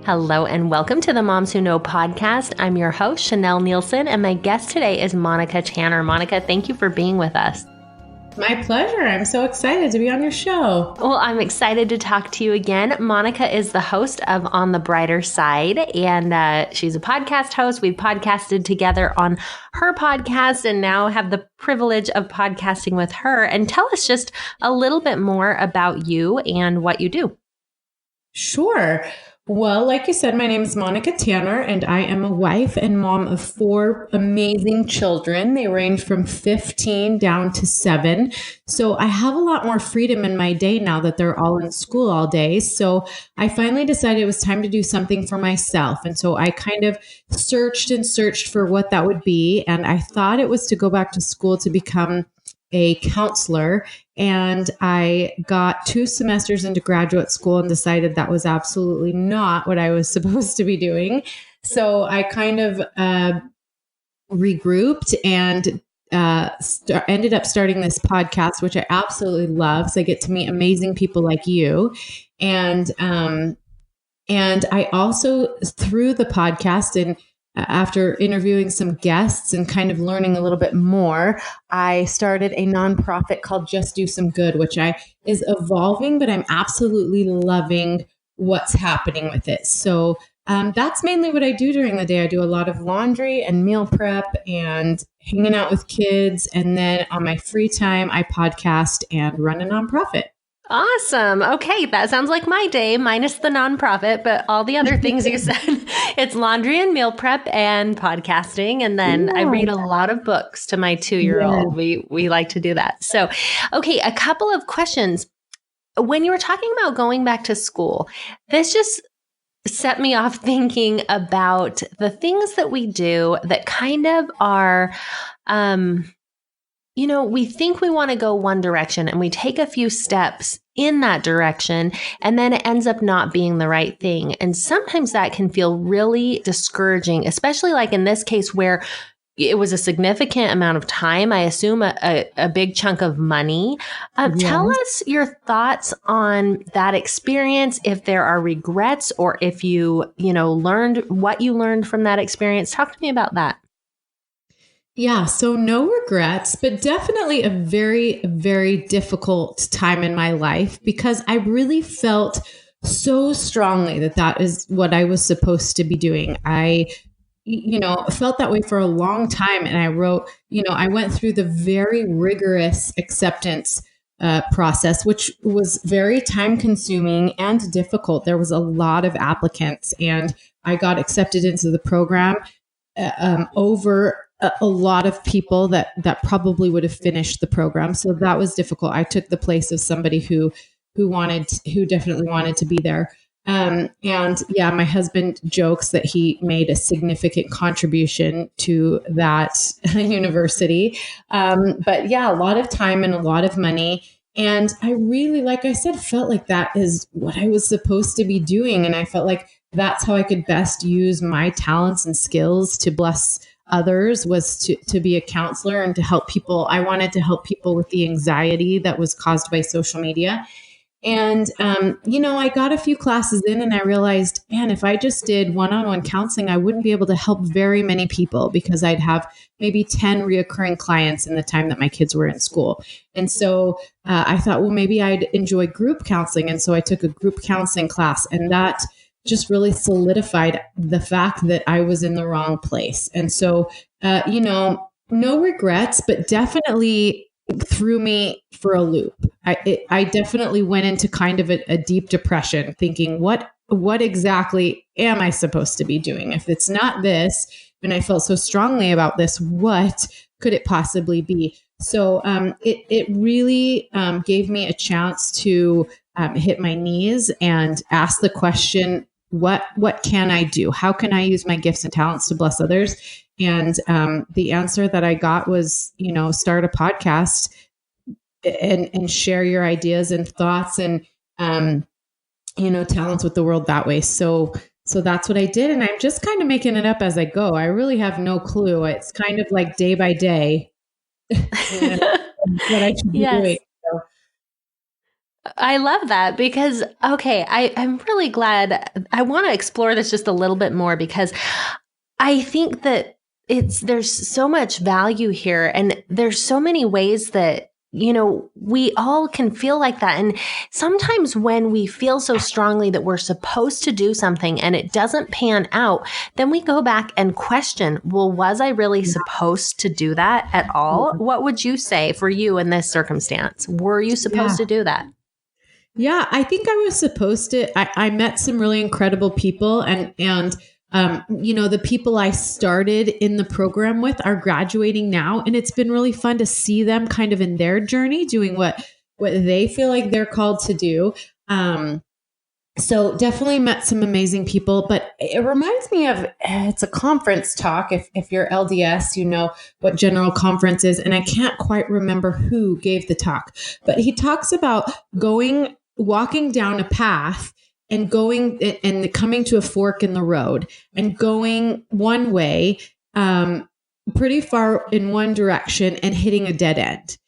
Hello and welcome to the Moms Who Know podcast. I'm your host, Chanel Nielsen, and my guest today is Monica Tanner. Monica, thank you for being with us. My pleasure. I'm so excited to be on your show. Well, I'm excited to talk to you again. Monica is the host of On the Brighter Side, and she's a podcast host. We've podcasted together on her podcast and now have the privilege of podcasting with her. And tell us just a little bit more about you and what you do. Sure. Well, like you said, my name is Monica Tanner, and I am a wife and mom of 4 amazing children. They range from 15 down to 7. So I have a lot more freedom in my day now that they're all in school all day. So I finally decided it was time to do something for myself. And so I kind of searched for what that would be. And I thought it was to go back to school to become a counselor. And I got 2 semesters into graduate school and decided that was absolutely not what I was supposed to be doing. So I kind of regrouped and ended up starting this podcast, which I absolutely love. So I get to meet amazing people like you. And I also, through the podcast and after interviewing some guests and kind of learning a little bit more, I started a nonprofit called Just Do Some Good, which is evolving, but I'm absolutely loving what's happening with it. So that's mainly what I do during the day. I do a lot of laundry and meal prep and hanging out with kids. And then on my free time, I podcast and run a nonprofit. Awesome. Okay. That sounds like my day, minus the nonprofit, but all the other things you said. It's laundry and meal prep and podcasting. And then I read a lot of books to my 2-year-old. Yeah. We like to do that. So, okay. A couple of questions. When you were talking about going back to school, this just set me off thinking about the things that we do that kind of are, we think we want to go one direction and we take a few steps in that direction and then it ends up not being the right thing. And sometimes that can feel really discouraging, especially like in this case where it was a significant amount of time, I assume a big chunk of money. Tell us your thoughts on that experience, if there are regrets or if you learned what you learned from that experience. Talk to me about that. Yeah, so no regrets, but definitely a very, very difficult time in my life because I really felt so strongly that is what I was supposed to be doing. I felt that way for a long time. And I wrote, I went through the very rigorous acceptance process, which was very time consuming and difficult. There was a lot of applicants and I got accepted into the program over a lot of people that probably would have finished the program. So that was difficult. I took the place of somebody who definitely wanted to be there. My husband jokes that he made a significant contribution to that university. But yeah, a lot of time and a lot of money. And I really, like I said, felt like that is what I was supposed to be doing. And I felt like that's how I could best use my talents and skills to bless others, was to be a counselor and to help people. I wanted to help people with the anxiety that was caused by social media. And, I got a few classes in and I realized, man, if I just did one-on-one counseling, I wouldn't be able to help very many people because I'd have maybe 10 reoccurring clients in the time that my kids were in school. And so I thought, well, maybe I'd enjoy group counseling. And so I took a group counseling class, and that just really solidified the fact that I was in the wrong place. And so, no regrets, but definitely threw me for a loop. I definitely went into kind of a deep depression thinking, what exactly am I supposed to be doing? If it's not this, and I felt so strongly about this, what could it possibly be? So it really gave me a chance to hit my knees and ask the question, what can I do? How can I use my gifts and talents to bless others? And the answer that I got was, start a podcast and share your ideas and thoughts and, talents with the world that way. So that's what I did. And I'm just kind of making it up as I go. I really have no clue. It's kind of like day by day what I should be doing. So I love that because, okay, I'm really glad. I want to explore this just a little bit more because I think that there's so much value here and there's so many ways that, we all can feel like that. And sometimes when we feel so strongly that we're supposed to do something and it doesn't pan out, then we go back and question, well, was I really supposed to do that at all? What would you say for you in this circumstance? Were you supposed to do that? Yeah, I think I was supposed to. I met some really incredible people and the people I started in the program with are graduating now. And it's been really fun to see them kind of in their journey doing what they feel like they're called to do. So definitely met some amazing people, but it reminds me of, it's a conference talk. If you're LDS, you know what General Conference is. And I can't quite remember who gave the talk, but he talks about walking down a path and going and coming to a fork in the road and going one way, pretty far in one direction and hitting a dead end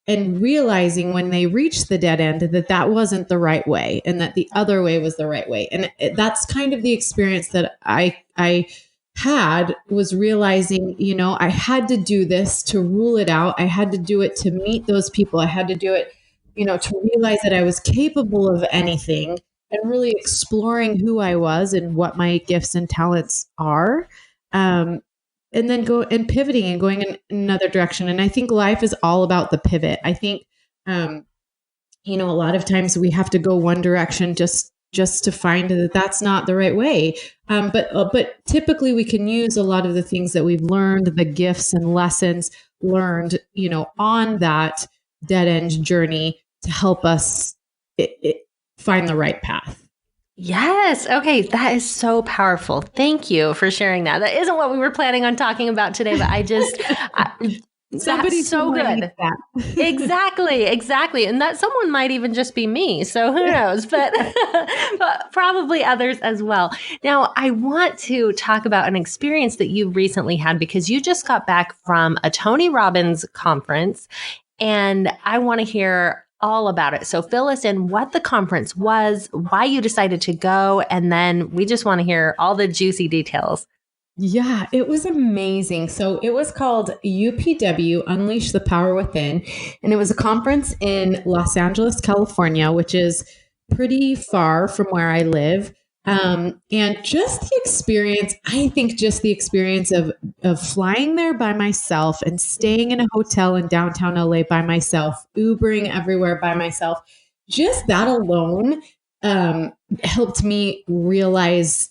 and realizing when they reached the dead end that wasn't the right way and that the other way was the right way. And that's kind of the experience that I had, was realizing, I had to do this to rule it out. I had to do it to meet those people. I had to do it, to realize that I was capable of anything, and really exploring who I was and what my gifts and talents are. And then go and pivoting and going in another direction. And I think life is all about the pivot. I think, a lot of times we have to go one direction just to find that that's not the right way. But typically we can use a lot of the things that we've learned, the gifts and lessons learned, on that dead end journey to help us find the right path. Yes. Okay. That is so powerful. Thank you for sharing that. That isn't what we were planning on talking about today, but that's so good. Exactly. And that someone might even just be me. So who knows, but probably others as well. Now, I want to talk about an experience that you recently had because you just got back from a Tony Robbins conference and I want to hear all about it. So fill us in what the conference was, why you decided to go, and then we just want to hear all the juicy details. Yeah, it was amazing. So it was called UPW, Unleash the Power Within. And it was a conference in Los Angeles, California, which is pretty far from where I live. And just the experience of flying there by myself and staying in a hotel in downtown LA by myself, Ubering everywhere by myself, just that alone helped me realize,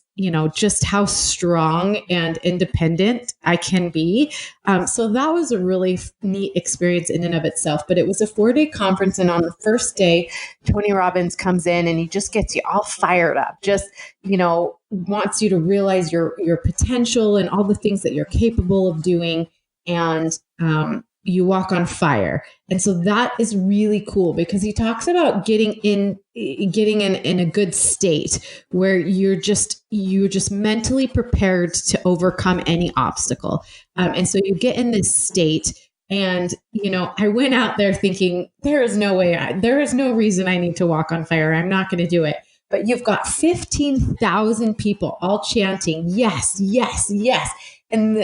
just how strong and independent I can be. So that was a really neat experience in and of itself, but it was a 4-day conference. And on the first day, Tony Robbins comes in and he just gets you all fired up, just, wants you to realize your potential and all the things that you're capable of doing. And, you walk on fire. And so that is really cool because he talks about getting in a good state where you're just mentally prepared to overcome any obstacle. And so you get in this state and, I went out there thinking there is no reason I need to walk on fire. I'm not going to do it. But you've got 15,000 people all chanting, yes, yes, yes. And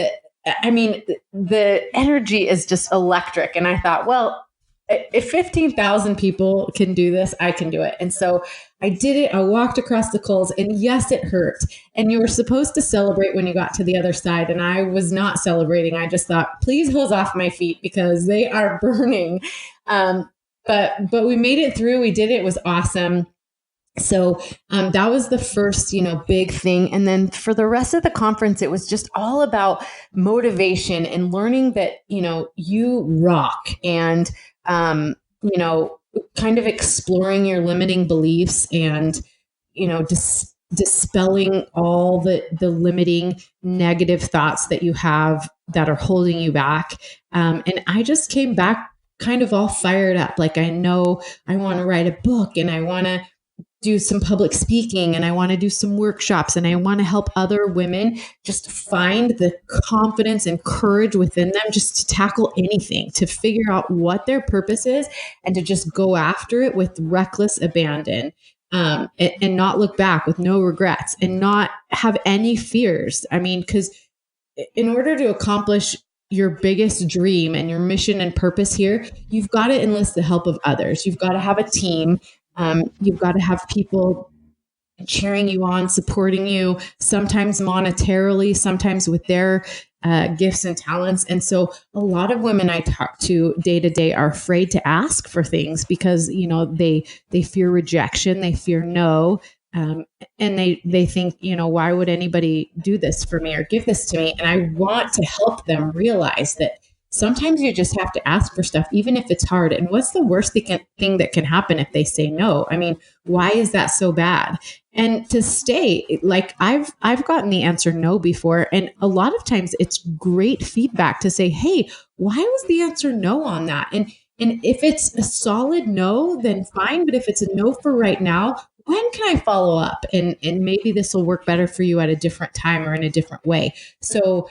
the energy is just electric. And I thought, well, if 15,000 people can do this, I can do it. And so I did it. I walked across the coals and yes, it hurt. And you were supposed to celebrate when you got to the other side. And I was not celebrating. I just thought, please hose off my feet because they are burning. But we made it through. We did it. It was awesome. So that was the first, big thing. And then for the rest of the conference, it was just all about motivation and learning that, you rock and, kind of exploring your limiting beliefs and, dispelling all the limiting negative thoughts that you have that are holding you back. And I just came back kind of all fired up. Like, I know I want to write a book and I want to do some public speaking and I want to do some workshops and I want to help other women just find the confidence and courage within them just to tackle anything, to figure out what their purpose is and to just go after it with reckless abandon. And not look back with no regrets and not have any fears. I mean, because in order to accomplish your biggest dream and your mission and purpose here, you've got to enlist the help of others. You've got to have a team. You've got to have people cheering you on, supporting you, sometimes monetarily, sometimes with their gifts and talents. And so a lot of women I talk to day to day are afraid to ask for things because, you know, they fear rejection, they fear no. And they think, you know, why would anybody do this for me or give this to me? And I want to help them realize that sometimes you just have to ask for stuff, even if it's hard. And what's the worst thing that can happen if they say no? I mean, why is that so bad? And to stay, like I've gotten the answer no before. And a lot of times it's great feedback to say, hey, why was the answer no on that? And if it's a solid no, then fine. But if it's a no for right now, when can I follow up? And maybe this will work better for you at a different time or in a different way. So,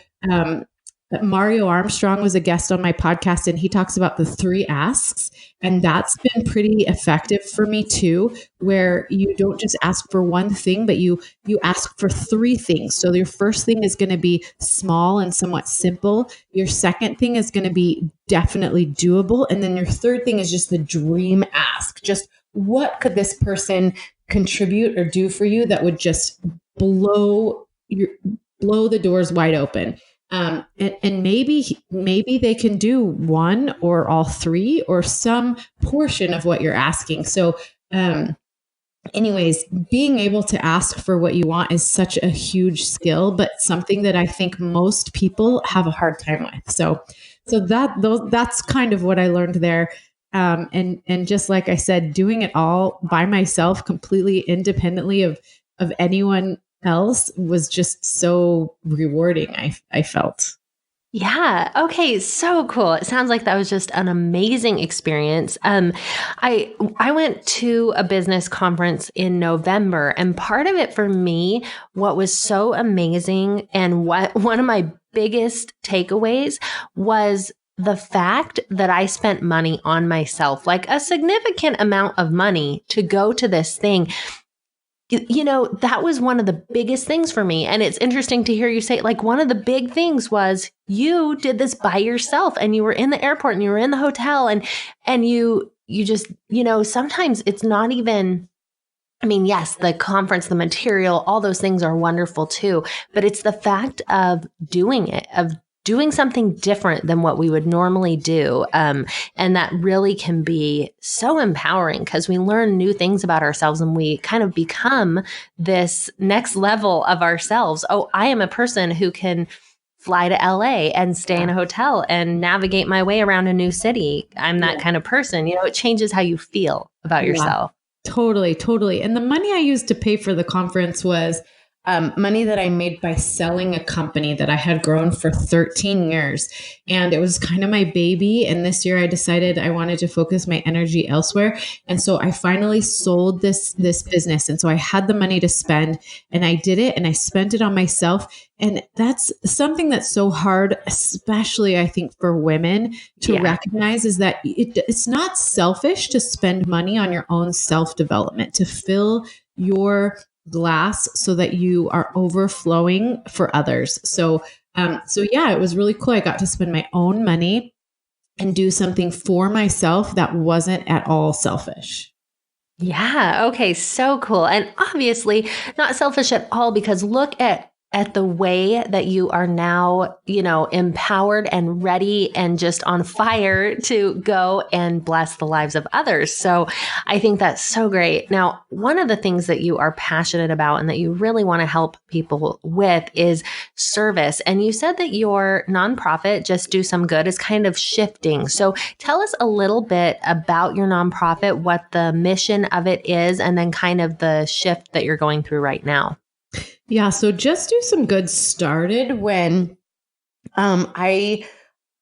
Mario Armstrong was a guest on my podcast and he talks about the 3 asks. And that's been pretty effective for me too, where you don't just ask for one thing, but you ask for 3 things. So your first thing is going to be small and somewhat simple. Your second thing is going to be definitely doable. And then your third thing is just the dream ask. Just what could this person contribute or do for you that would just blow the doors wide open? And maybe they can do 1 or all 3 or some portion of what you're asking. So, anyways, being able to ask for what you want is such a huge skill, but something that I think most people have a hard time with. So that's kind of what I learned there. And just like I said, doing it all by myself, completely independently of anyone else was just so rewarding. I felt. Yeah. Okay. So cool. It sounds like that was just an amazing experience. I went to a business conference in November, and part of it for me, what was so amazing and what one of my biggest takeaways was the fact that I spent money on myself, like a significant amount of money to go to this thing. You know, that was one of the biggest things for me. And it's interesting to hear you say, like, one of the big things was you did this by yourself and you were in the airport and you were in the hotel and you just, you know, sometimes it's not even, I mean, yes, the conference, the material, all those things are wonderful too, but it's the fact of doing it, of doing something different than what we would normally do. And that really can be so empowering because we learn new things about ourselves and we kind of become this next level of ourselves. Oh, I am a person who can fly to LA and stay in a hotel and navigate my way around a new city. I'm that kind of person. You know, it changes how you feel about yourself. Totally, totally. And the money I used to pay for the conference was money that I made by selling a company that I had grown for 13 years. And it was kind of my baby. And this year I decided I wanted to focus my energy elsewhere. And so I finally sold this business. And so I had the money to spend and I did it and I spent it on myself. And that's something that's so hard, especially I think for women to recognize is that it's not selfish to spend money on your own self-development, to fill your glass so that you are overflowing for others. So yeah, it was really cool. I got to spend my own money and do something for myself that wasn't at all selfish. Yeah. Okay. So cool. And obviously not selfish at all, because look at the way that you are now, you know, empowered and ready and just on fire to go and bless the lives of others. So I think that's so great. Now, one of the things that you are passionate about and that you really want to help people with is service. And you said that your nonprofit, Just Do Some Good, is kind of shifting. So tell us a little bit about your nonprofit, what the mission of it is, and then kind of the shift that you're going through right now. Yeah. So Just Do Some Good started when I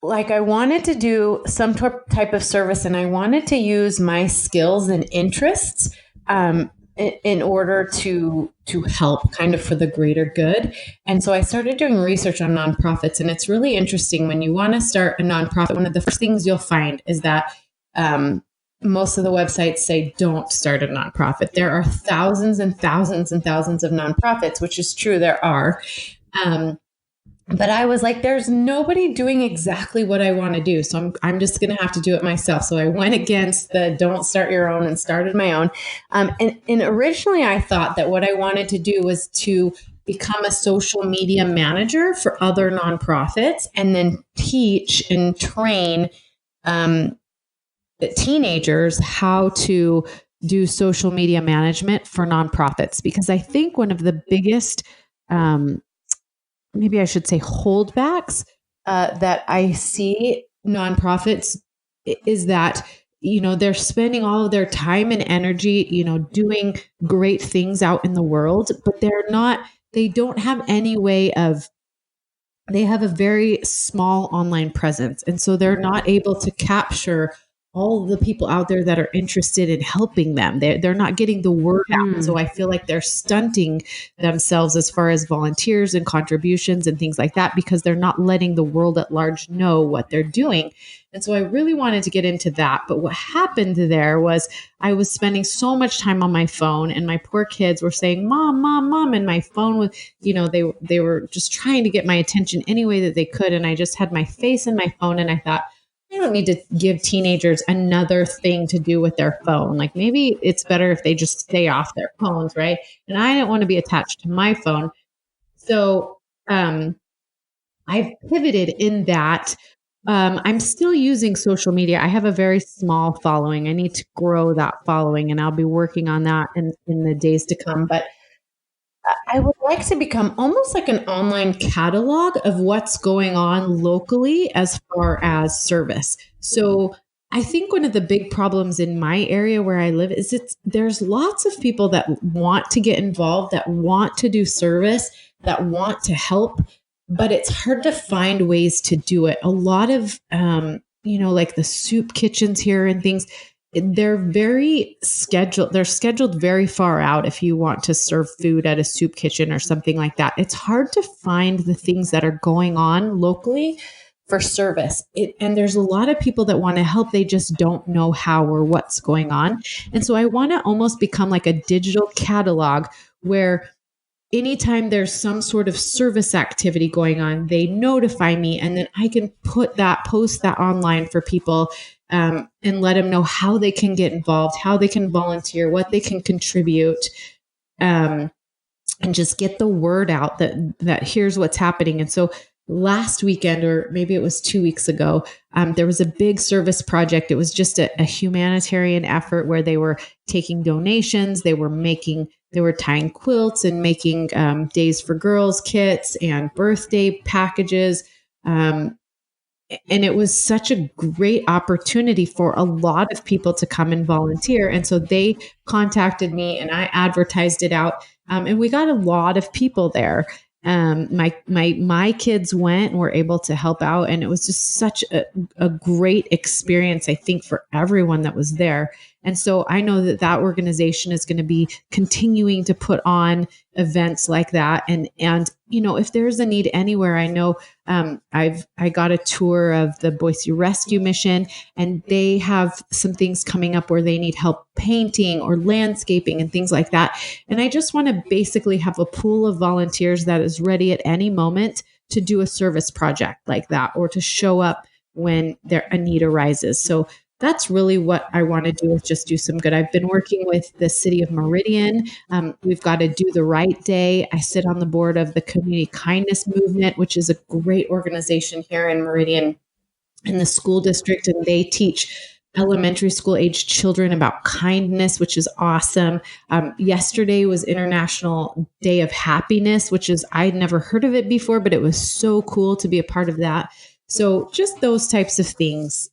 wanted to do some type of service and I wanted to use my skills and interests. And in order to help kind of for the greater good. And so I started doing research on nonprofits, and it's really interesting when you want to start a nonprofit. One of the first things you'll find is that most of the websites say don't start a nonprofit. There are thousands and thousands and thousands of nonprofits, which is true. There are. But I was like, there's nobody doing exactly what I want to do. So I'm just going to have to do it myself. So I went against the don't start your own and started my own. And originally I thought that what I wanted to do was to become a social media manager for other nonprofits and then teach and train teenagers how to do social media management for nonprofits. Because I think one of the biggest maybe I should say holdbacks that I see nonprofits is that, they're spending all of their time and energy, doing great things out in the world, but they don't have any way they have a very small online presence. And so they're not able to capture all the people out there that are interested in helping them. They're not getting the word out. So I feel like they're stunting themselves as far as volunteers and contributions and things like that, because they're not letting the world at large know what they're doing. And so I really wanted to get into that. But what happened there was I was spending so much time on my phone, and my poor kids were saying, Mom, Mom, Mom. And my phone was, they were just trying to get my attention any way that they could. And I just had my face in my phone, and I thought, I don't need to give teenagers another thing to do with their phone. Like, maybe it's better if they just stay off their phones, right? And I didn't want to be attached to my phone. So I've pivoted in that. I'm still using social media. I have a very small following. I need to grow that following, and I'll be working on that in the days to come. But I would like to become almost like an online catalog of what's going on locally as far as service. So I think one of the big problems in my area where I live is there's lots of people that want to get involved, that want to do service, that want to help, but it's hard to find ways to do it. A lot of, like the soup kitchens here and things, they're very scheduled. They're scheduled very far out. If you want to serve food at a soup kitchen or something like that, it's hard to find the things that are going on locally for service. And there's a lot of people that want to help. They just don't know how or what's going on. And so I want to almost become like a digital catalog where anytime there's some sort of service activity going on, they notify me, and then I can post that online for people, and let them know how they can get involved, how they can volunteer, what they can contribute, and just get the word out that here's what's happening. And so last weekend, or maybe it was 2 weeks ago, there was a big service project. It was just a humanitarian effort where they were taking donations. They were tying quilts and making Days for Girls kits and birthday packages. And it was such a great opportunity for a lot of people to come and volunteer. And so they contacted me, and I advertised it out. And we got a lot of people there. My kids went and were able to help out. And it was just such a great experience, I think, for everyone that was there. And so I know that organization is going to be continuing to put on events like that. And if there's a need anywhere, I know I got a tour of the Boise Rescue Mission, and they have some things coming up where they need help painting or landscaping and things like that. And I just want to basically have a pool of volunteers that is ready at any moment to do a service project like that, or to show up when a need arises. So that's really what I want to do, is just do some good. I've been working with the city of Meridian. We've got to do the right day. I sit on the board of the Community Kindness Movement, which is a great organization here in Meridian in the school district. And they teach elementary school age children about kindness, which is awesome. Yesterday was International Day of Happiness, which is, I'd never heard of it before, but it was so cool to be a part of that. So just those types of things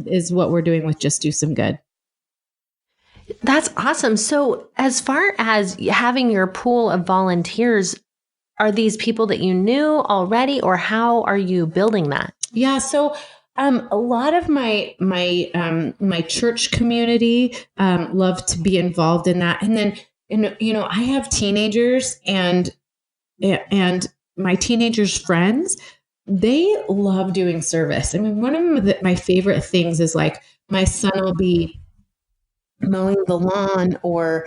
is what we're doing with Just Do Some Good. That's awesome. So as far as having your pool of volunteers, are these people that you knew already, or how are you building that? Yeah. So a lot of my church community love to be involved in that. And then And, I have teenagers and my teenagers' friends, they love doing service. I mean, one of my favorite things is like my son will be mowing the lawn or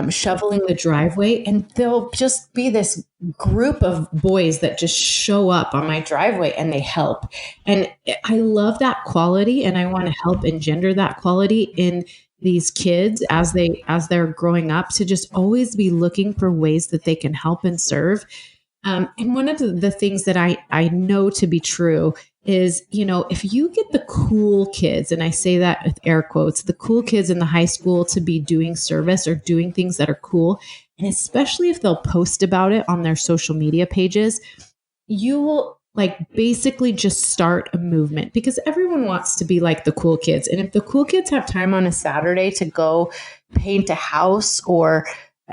shoveling the driveway, and there'll just be this group of boys that just show up on my driveway and they help. And I love that quality, and I want to help engender that quality in these kids as they're growing up, to just always be looking for ways that they can help and serve. And one of the things that I know to be true is, if you get the cool kids, and I say that with air quotes, the cool kids in the high school to be doing service or doing things that are cool, and especially if they'll post about it on their social media pages, you will basically just start a movement, because everyone wants to be like the cool kids. And if the cool kids have time on a Saturday to go paint a house or,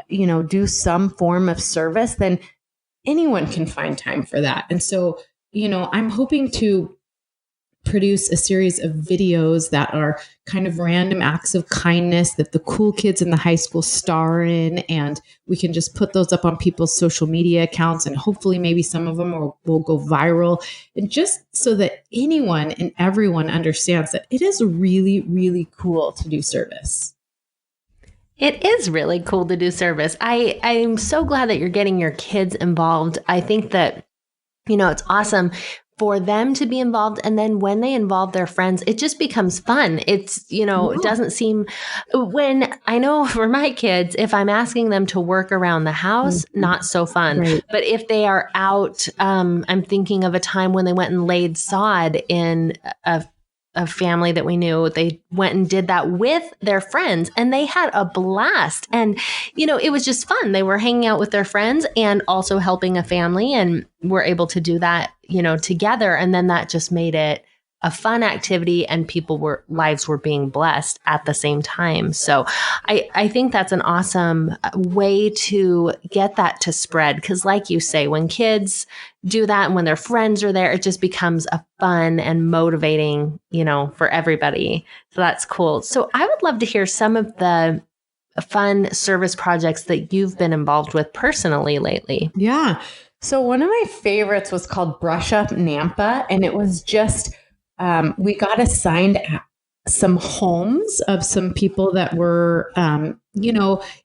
do some form of service, then anyone can find time for that. And so, I'm hoping to produce a series of videos that are kind of random acts of kindness that the cool kids in the high school star in. And we can just put those up on people's social media accounts. And hopefully maybe some of them will go viral. And just so that anyone and everyone understands that it is really, really cool to do service. It is really cool to do service. I'm so glad that you're getting your kids involved. I think that, it's awesome for them to be involved. And then when they involve their friends, it just becomes fun. It's, It doesn't seem, when I know for my kids, if I'm asking them to work around the house, not so fun. Right. But if they are out, I'm thinking of a time when they went and laid sod in a family that we knew. They went and did that with their friends, and they had a blast. And, it was just fun. They were hanging out with their friends and also helping a family, and were able to do that, together. And then that just made it a fun activity, and lives were being blessed at the same time. So I think that's an awesome way to get that to spread. Because like you say, when kids do that and when their friends are there, it just becomes a fun and motivating, for everybody. So that's cool. So I would love to hear some of the fun service projects that you've been involved with personally lately. Yeah. So one of my favorites was called Brush Up Nampa, and it was just we got assigned some homes of some people that were,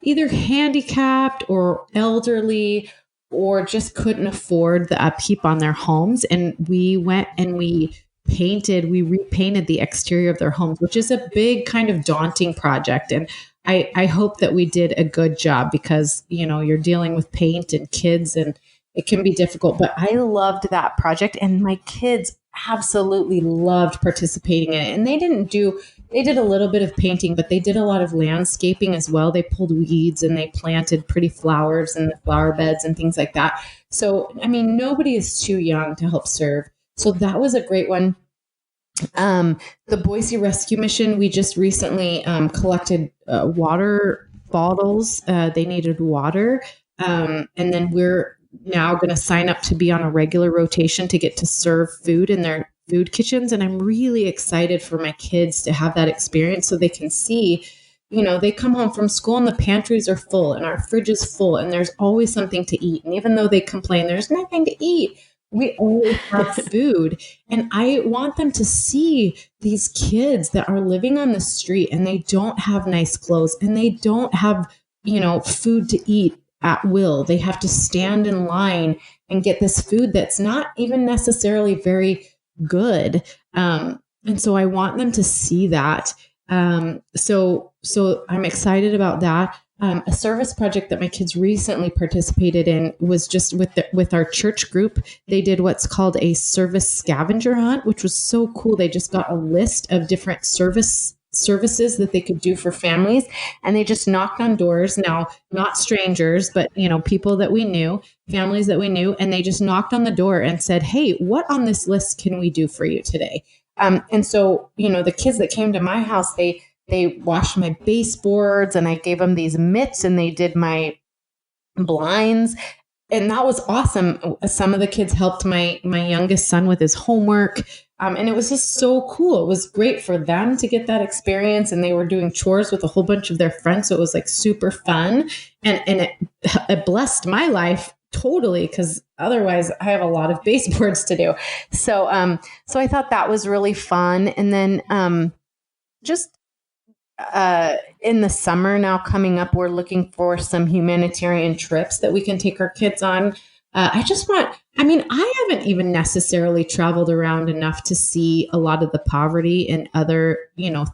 either handicapped or elderly, or just couldn't afford the upkeep on their homes. And we went and we repainted the exterior of their homes, which is a big kind of daunting project. And I hope that we did a good job, because, you're dealing with paint and kids, and it can be difficult. But I loved that project, and my kids absolutely loved participating in it. And they did a little bit of painting, but they did a lot of landscaping as well. They pulled weeds and they planted pretty flowers in the flower beds and things like that. So, nobody is too young to help serve. So that was a great one. The Boise Rescue Mission, we just recently collected water bottles. They needed water. And then we're now going to sign up to be on a regular rotation to get to serve food in their food kitchens. And I'm really excited for my kids to have that experience, so they can see, they come home from school and the pantries are full and our fridge is full and there's always something to eat. And even though they complain there's nothing to eat, we always have food. And I want them to see these kids that are living on the street and they don't have nice clothes and they don't have, food to eat at will. They have to stand in line and get this food that's not even necessarily very good. And so I want them to see that. So I'm excited about that. A service project that my kids recently participated in was just with our church group. They did what's called a service scavenger hunt, which was so cool. They just got a list of different services that they could do for families, and they just knocked on doors. Now, not strangers, but people that we knew, families that we knew, and they just knocked on the door and said, "Hey, what on this list can we do for you today?" And so the kids that came to my house, they washed my baseboards, and I gave them these mitts, and they did my blinds. And that was awesome. Some of the kids helped my youngest son with his homework. And it was just so cool. It was great for them to get that experience, and they were doing chores with a whole bunch of their friends. So it was like super fun, and it blessed my life totally, because otherwise I have a lot of baseboards to do. So I thought that was really fun. And then just in the summer now coming up, we're looking for some humanitarian trips that we can take our kids on. I haven't even necessarily traveled around enough to see a lot of the poverty in other,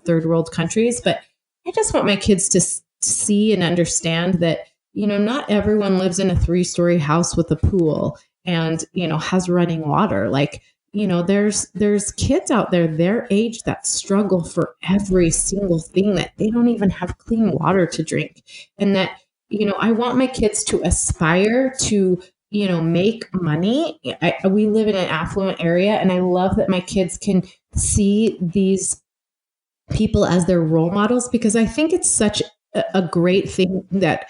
third world countries, but I just want my kids to see and understand that, not everyone lives in a 3-story house with a pool and, has running water. Like, there's kids out there their age that struggle for every single thing, that they don't even have clean water to drink. And that, I want my kids to aspire to, make money. We live in an affluent area, and I love that my kids can see these people as their role models, because I think it's such a great thing that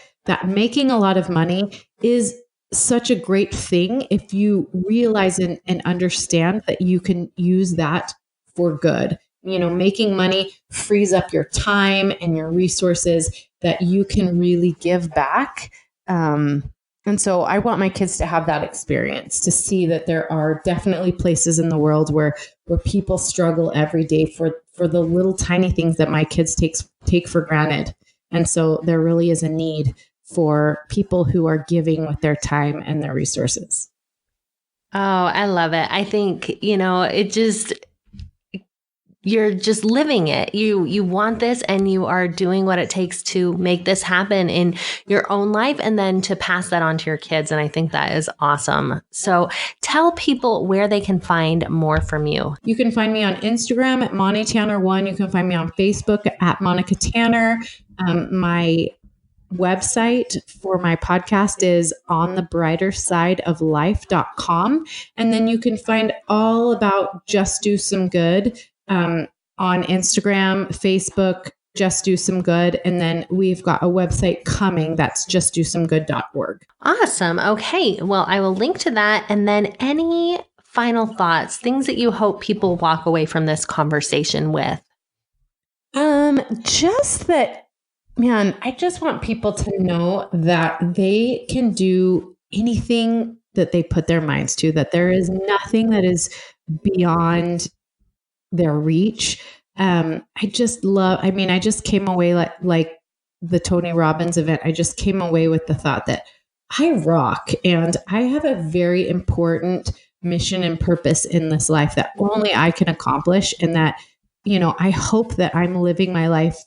making a lot of money is such a great thing if you realize and understand that you can use that for good. Making money frees up your time and your resources that you can really give back. And so I want my kids to have that experience, to see that there are definitely places in the world where people struggle every day for the little tiny things that my kids take for granted. And so there really is a need for people who are giving with their time and their resources. Oh, I love it. I think, you're just living it. You want this, and you are doing what it takes to make this happen in your own life, and then to pass that on to your kids. And I think that is awesome. So tell people where they can find more from you. You can find me on Instagram at MoniTanner1. You can find me on Facebook at Monica Tanner. My website for my podcast is onthebrightersideoflife.com. And then you can find all about Just Do Some Good on Instagram, Facebook, Just Do Some Good. And then we've got a website coming that's justdosomegood.org. Awesome. Okay. Well, I will link to that. And then any final thoughts, things that you hope people walk away from this conversation with? Just that, man, I just want people to know that they can do anything that they put their minds to, that there is nothing that is beyond their reach. I just came away like the Tony Robbins event. I just came away with the thought that I rock, and I have a very important mission and purpose in this life that only I can accomplish. And that, I hope that I'm living my life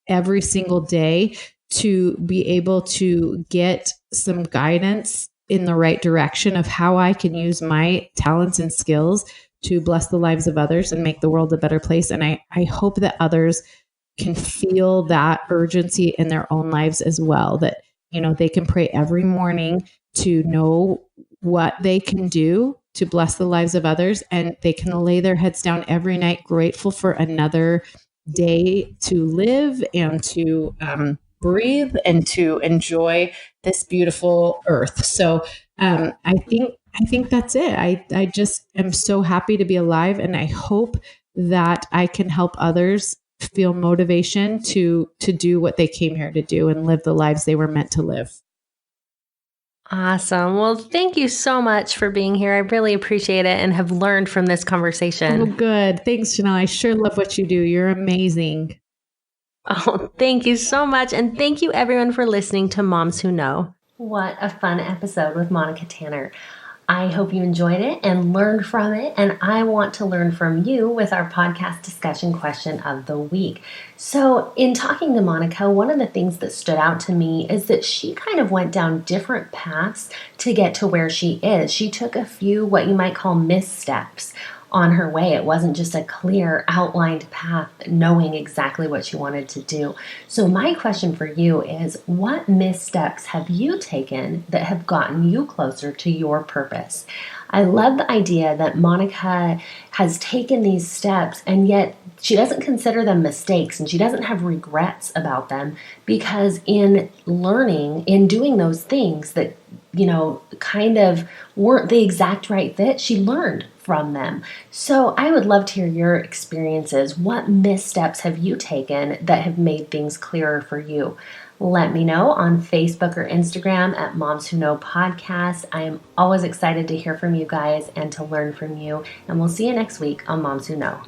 every single day to be able to get some guidance in the right direction of how I can use my talents and skills to bless the lives of others and make the world a better place. And I hope that others can feel that urgency in their own lives as well, that, they can pray every morning to know what they can do to bless the lives of others. And they can lay their heads down every night, grateful for another day to live and to breathe and to enjoy this beautiful earth. So I think that's it. I just am so happy to be alive, and I hope that I can help others feel motivation to do what they came here to do and live the lives they were meant to live. Awesome. Well, thank you so much for being here. I really appreciate it and have learned from this conversation. Oh, good. Thanks, Janelle. I sure love what you do. You're amazing. Oh, thank you so much. And thank you everyone for listening to Moms Who Know. What a fun episode with Monica Tanner. I hope you enjoyed it and learned from it, and I want to learn from you with our podcast discussion question of the week. So in talking to Monica, one of the things that stood out to me is that she kind of went down different paths to get to where she is. She took a few what you might call missteps on her way. It wasn't just a clear outlined path knowing exactly what she wanted to do. So my question for you is, what missteps have you taken that have gotten you closer to your purpose? I love the idea that Monica has taken these steps, and yet she doesn't consider them mistakes, and she doesn't have regrets about them, because in learning, in doing those things that kind of weren't the exact right fit, she learned from them. So I would love to hear your experiences. What missteps have you taken that have made things clearer for you? Let me know on Facebook or Instagram at Moms Who Know Podcast. I am always excited to hear from you guys and to learn from you. And we'll see you next week on Moms Who Know.